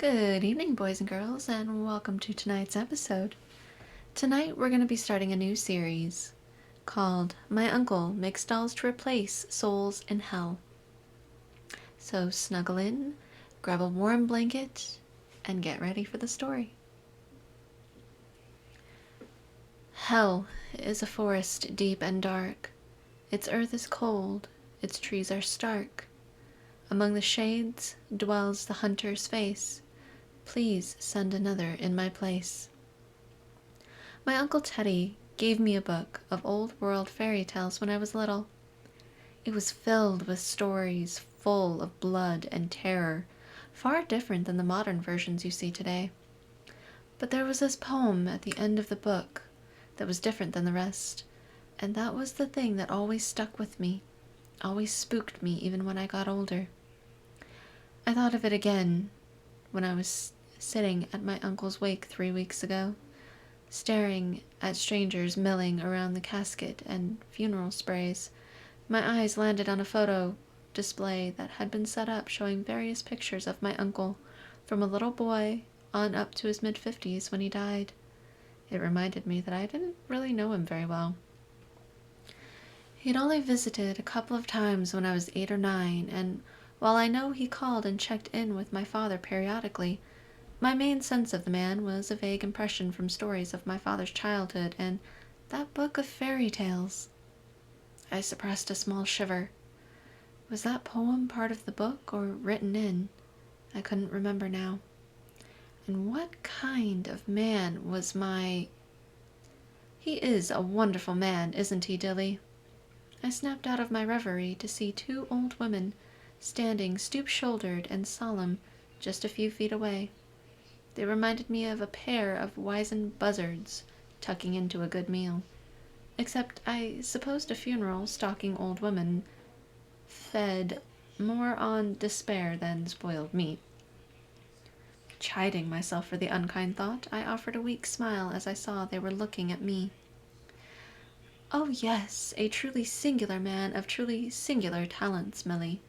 Good evening, boys and girls, and welcome to tonight's episode. Tonight we're going to be starting a new series called My Uncle Makes Dolls to Replace Souls in Hell. So snuggle in, grab a warm blanket, and get ready for the story. Hell is a forest deep and dark. Its earth is cold, its trees are stark. Among the shades dwells the hunter's face. Please send another in my place. My Uncle Teddy gave me a book of old world fairy tales when I was little. It was filled with stories full of blood and terror, far different than the modern versions you see today. But there was this poem at the end of the book that was different than the rest, and that was the thing that always stuck with me, always spooked me even when I got older. I thought of it again when I was sitting at my uncle's wake 3 weeks ago, staring at strangers milling around the casket and funeral sprays. My eyes landed on a photo display that had been set up showing various pictures of my uncle from a little boy on up to his mid-50s when he died. It reminded me that I didn't really know him very well. He'd only visited a couple of times when I was 8 or 9, and while I know he called and checked in with my father periodically, my main sense of the man was a vague impression from stories of my father's childhood and that book of fairy tales. I suppressed a small shiver. Was that poem part of the book or written in? I couldn't remember now. And what kind of man was my... He is a wonderful man, isn't he, Dilly? I snapped out of my reverie to see 2 old women standing stoop-shouldered and solemn just a few feet away. They reminded me of a pair of wizened buzzards tucking into a good meal. Except I supposed a funeral stalking old woman fed more on despair than spoiled meat. Chiding myself for the unkind thought, I offered a weak smile as I saw they were looking at me. "Oh yes, a truly singular man of truly singular talents, Millie,"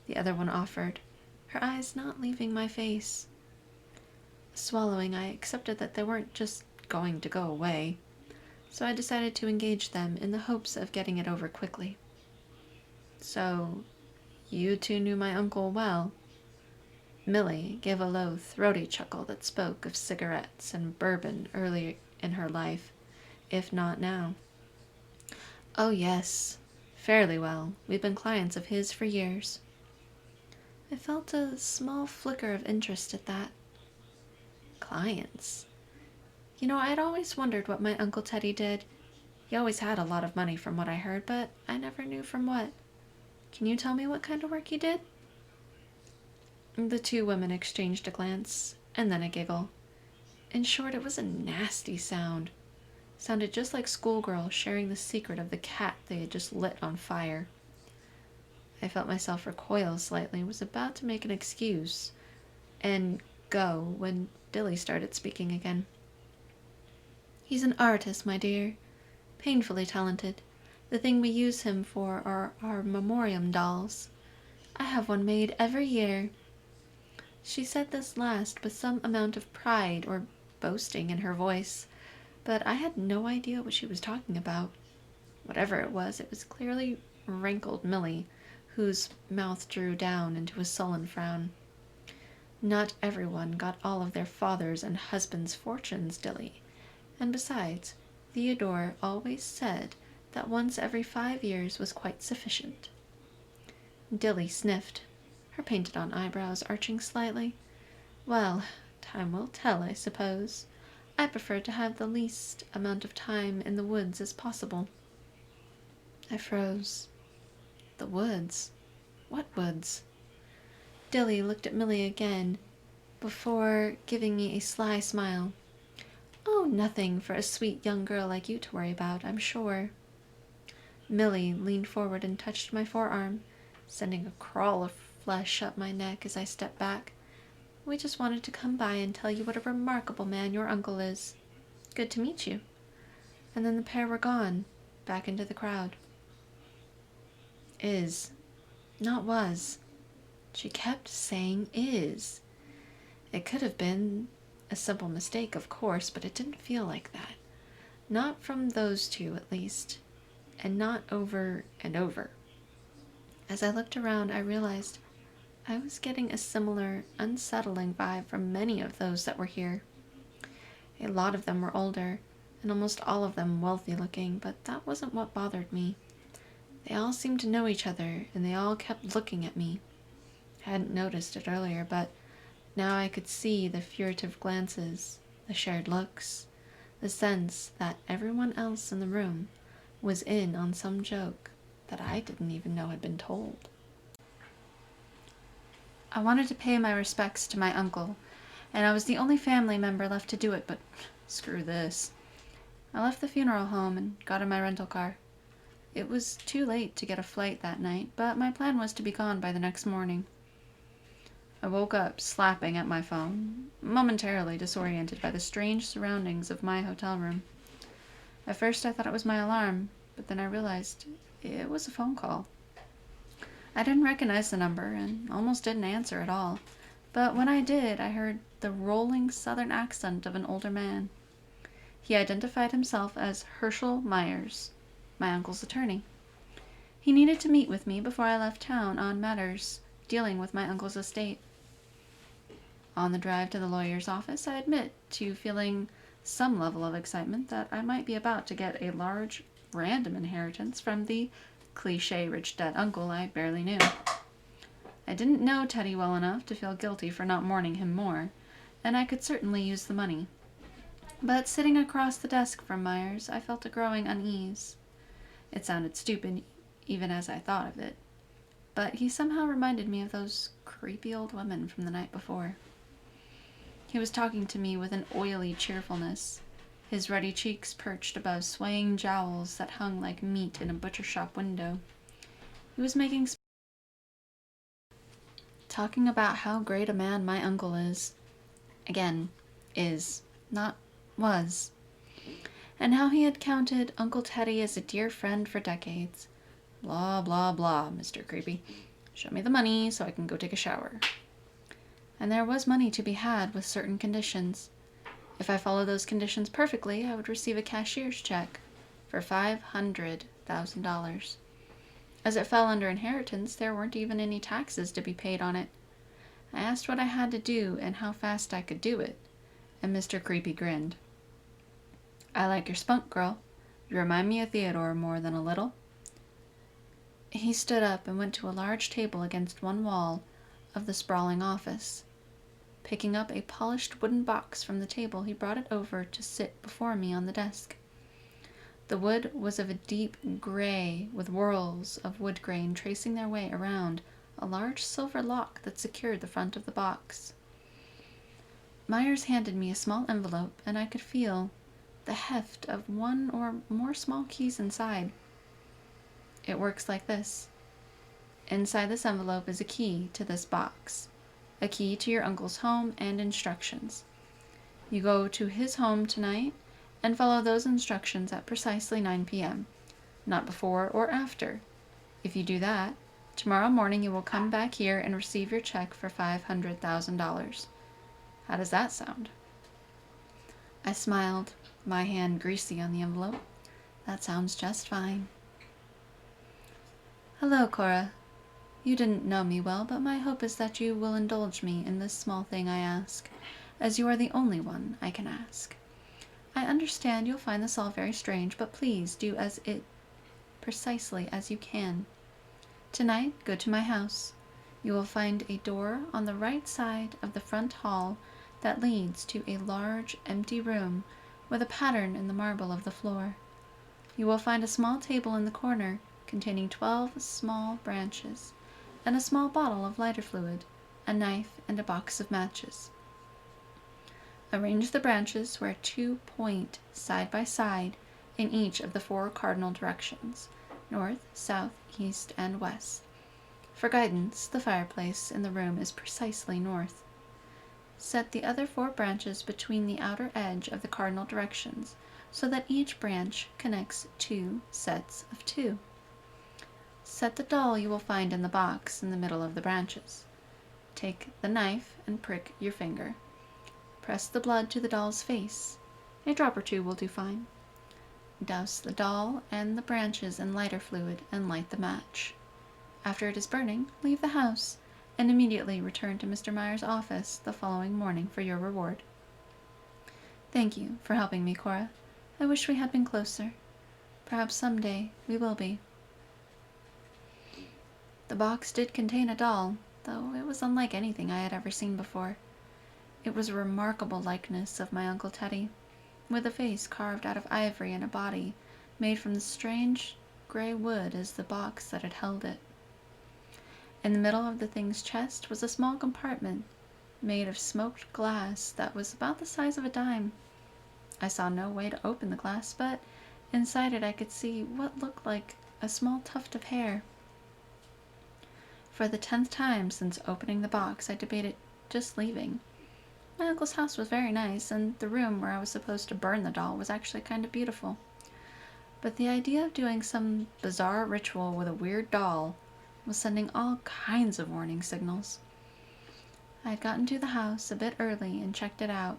the other one offered, her eyes not leaving my face. Swallowing, I accepted that they weren't just going to go away, so I decided to engage them in the hopes of getting it over quickly. "So, you 2 knew my uncle well?" Millie gave a low, throaty chuckle that spoke of cigarettes and bourbon early in her life, if not now. "Oh yes, fairly well. We've been clients of his for years." I felt a small flicker of interest at that. Clients? I'd always wondered what my Uncle Teddy did. He always had a lot of money from what I heard, but I never knew from what. Can you tell me what kind of work he did? The 2 women exchanged a glance, and then a giggle. In short, it was a nasty sound. Sounded just like schoolgirls sharing the secret of the cat they had just lit on fire. I felt myself recoil slightly and was about to make an excuse and go when Dilly started speaking again. "He's an artist, my dear. Painfully talented. The thing we use him for are our memoriam dolls. I have one made every year." She said this last with some amount of pride or boasting in her voice, but I had no idea what she was talking about. Whatever it was clearly rankled Millie, whose mouth drew down into a sullen frown. Not everyone got all of their father's and husband's fortunes, Dilly. And besides, Theodore always said that once every 5 years was quite sufficient. Dilly sniffed, her painted-on eyebrows arching slightly. "Well, time will tell, I suppose. I prefer to have the least amount of time in the woods as possible." I froze. The woods? What woods? Dilly looked at Millie again before giving me a sly smile. "Oh, nothing for a sweet young girl like you to worry about, I'm sure." Millie leaned forward and touched my forearm, sending a crawl of flesh up my neck as I stepped back. "We just wanted to come by and tell you what a remarkable man your uncle is. Good to meet you." And then the pair were gone, back into the crowd. Is, not was. She kept saying is. It could have been a simple mistake, of course, but it didn't feel like that. Not from those two, at least, and not over and over. As I looked around, I realized I was getting a similar, unsettling vibe from many of those that were here. A lot of them were older, and almost all of them wealthy looking, but that wasn't what bothered me. They all seemed to know each other, and they all kept looking at me. I hadn't noticed it earlier, but now I could see the furtive glances, the shared looks, the sense that everyone else in the room was in on some joke that I didn't even know had been told. I wanted to pay my respects to my uncle, and I was the only family member left to do it, but screw this. I left the funeral home and got in my rental car. It was too late to get a flight that night, but my plan was to be gone by the next morning. I woke up slapping at my phone, momentarily disoriented by the strange surroundings of my hotel room. At first I thought it was my alarm, but then I realized it was a phone call. I didn't recognize the number and almost didn't answer at all, but when I did, I heard the rolling southern accent of an older man. He identified himself as Herschel Myers, my uncle's attorney. He needed to meet with me before I left town on matters dealing with my uncle's estate. On the drive to the lawyer's office, I admit to feeling some level of excitement that I might be about to get a large, random inheritance from the cliché rich dad uncle I barely knew. I didn't know Teddy well enough to feel guilty for not mourning him more, and I could certainly use the money. But sitting across the desk from Myers, I felt a growing unease. It sounded stupid, even as I thought of it, but he somehow reminded me of those creepy old women from the night before. He was talking to me with an oily cheerfulness, his ruddy cheeks perched above swaying jowls that hung like meat in a butcher shop window. He was talking about how great a man my uncle is. Again, is, not was. And how he had counted Uncle Teddy as a dear friend for decades. Blah, blah, blah, Mr. Creepy. Show me the money so I can go take a shower. And there was money to be had with certain conditions. If I followed those conditions perfectly, I would receive a cashier's check for $500,000. As it fell under inheritance, there weren't even any taxes to be paid on it. I asked what I had to do and how fast I could do it, and Mr. Creepy grinned. I like your spunk, girl. You remind me of Theodore more than a little. He stood up and went to a large table against one wall of the sprawling office. Picking up a polished wooden box from the table, he brought it over to sit before me on the desk. The wood was of a deep gray, with whorls of wood grain tracing their way around a large silver lock that secured the front of the box. Myers handed me a small envelope, and I could feel the heft of one or more small keys inside. It works like this. Inside this envelope is a key to this box, a key to your uncle's home and instructions. You go to his home tonight and follow those instructions at precisely 9 p.m., not before or after. If you do that, tomorrow morning you will come back here and receive your check for $500,000. How does that sound? I smiled, my hand greasy on the envelope. That sounds just fine. Hello, Cora. You didn't know me well, but my hope is that you will indulge me in this small thing I ask, as you are the only one I can ask. I understand you'll find this all very strange, but please do as it precisely as you can. Tonight, go to my house. You will find a door on the right side of the front hall that leads to a large, empty room with a pattern in the marble of the floor. You will find a small table in the corner containing 12 small branches, and a small bottle of lighter fluid, a knife, and a box of matches. Arrange the branches where two point side by side in each of the 4 cardinal directions, north, south, east, and west. For guidance, the fireplace in the room is precisely north. Set the other 4 branches between the outer edge of the cardinal directions so that each branch connects 2 sets of 2. Set the doll you will find in the box in the middle of the branches. Take the knife and prick your finger. Press the blood to the doll's face. A drop or two will do fine. Douse the doll and the branches in lighter fluid and light the match. After it is burning, leave the house and immediately return to Mr. Meyer's office the following morning for your reward. Thank you for helping me, Cora. I wish we had been closer. Perhaps someday we will be. The box did contain a doll, though it was unlike anything I had ever seen before. It was a remarkable likeness of my Uncle Teddy, with a face carved out of ivory and a body made from the strange gray wood as the box that had held it. In the middle of the thing's chest was a small compartment made of smoked glass that was about the size of a dime. I saw no way to open the glass, but inside it I could see what looked like a small tuft of hair. For the 10th time since opening the box, I debated just leaving. My uncle's house was very nice, and the room where I was supposed to burn the doll was actually kind of beautiful. But the idea of doing some bizarre ritual with a weird doll was sending all kinds of warning signals. I had gotten to the house a bit early and checked it out,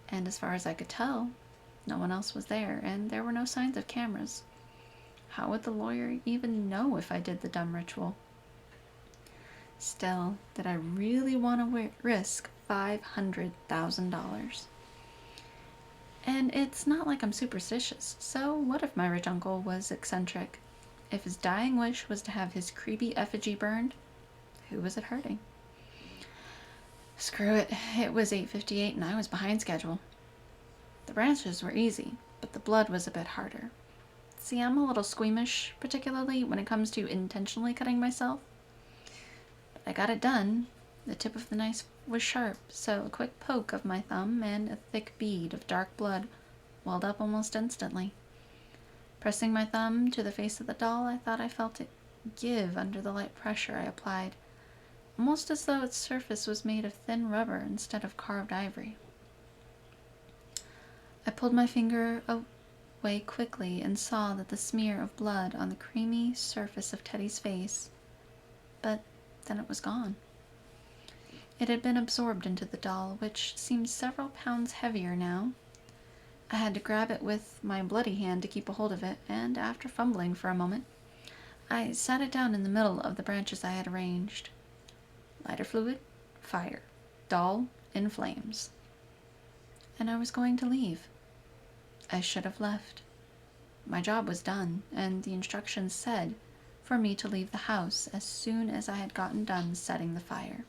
and as far as I could tell, no one else was there, and there were no signs of cameras. How would the lawyer even know if I did the dumb ritual? Still, did I really want to risk $500,000? And it's not like I'm superstitious, so what if my rich uncle was eccentric? If his dying wish was to have his creepy effigy burned, who was it hurting? Screw it, it was 8:58 and I was behind schedule. The branches were easy, but the blood was a bit harder. See, I'm a little squeamish, particularly when it comes to intentionally cutting myself. But I got it done. The tip of the knife was sharp, so a quick poke of my thumb and a thick bead of dark blood welled up almost instantly. Pressing my thumb to the face of the doll, I thought I felt it give under the light pressure I applied, almost as though its surface was made of thin rubber instead of carved ivory. I pulled my finger away quickly and saw that the smear of blood on the creamy surface of Teddy's face, but then it was gone. It had been absorbed into the doll, which seemed several pounds heavier now. I had to grab it with my bloody hand to keep a hold of it, and after fumbling for a moment, I sat it down in the middle of the branches I had arranged. Lighter fluid, fire, doll in flames. And I was going to leave. I should have left. My job was done, and the instructions said for me to leave the house as soon as I had gotten done setting the fire.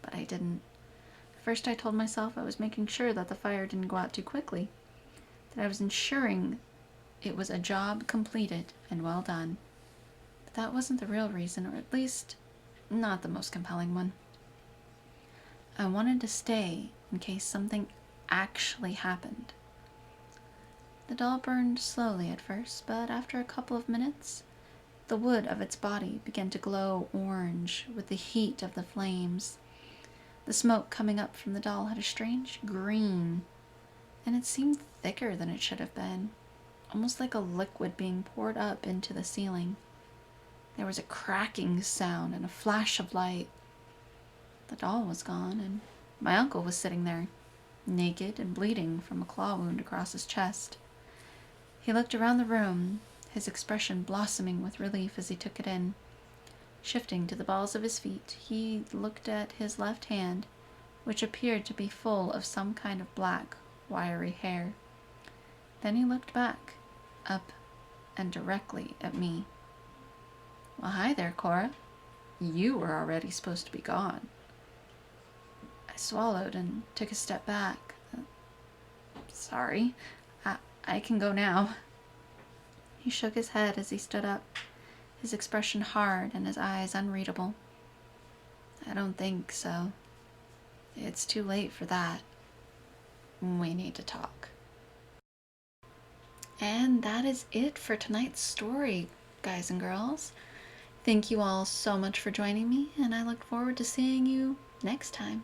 But I didn't. First I told myself I was making sure that the fire didn't go out too quickly, that I was ensuring it was a job completed and well done. But that wasn't the real reason, or at least not the most compelling one. I wanted to stay in case something actually happened. The doll burned slowly at first, but after a couple of minutes, the wood of its body began to glow orange with the heat of the flames. The smoke coming up from the doll had a strange green, and it seemed thicker than it should have been, almost like a liquid being poured up into the ceiling. There was a cracking sound and a flash of light. The doll was gone, and my uncle was sitting there, naked and bleeding from a claw wound across his chest. He looked around the room, his expression blossoming with relief as he took it in. Shifting to the balls of his feet, he looked at his left hand, which appeared to be full of some kind of black, wiry hair. Then he looked back, up, and directly at me. Well, hi there, Cora. You were already supposed to be gone. I swallowed and took a step back. Sorry, I can go now. He shook his head as he stood up, his expression hard and his eyes unreadable. I don't think so. It's too late for that. We need to talk. And that is it for tonight's story, guys and girls. Thank you all so much for joining me, and I look forward to seeing you next time.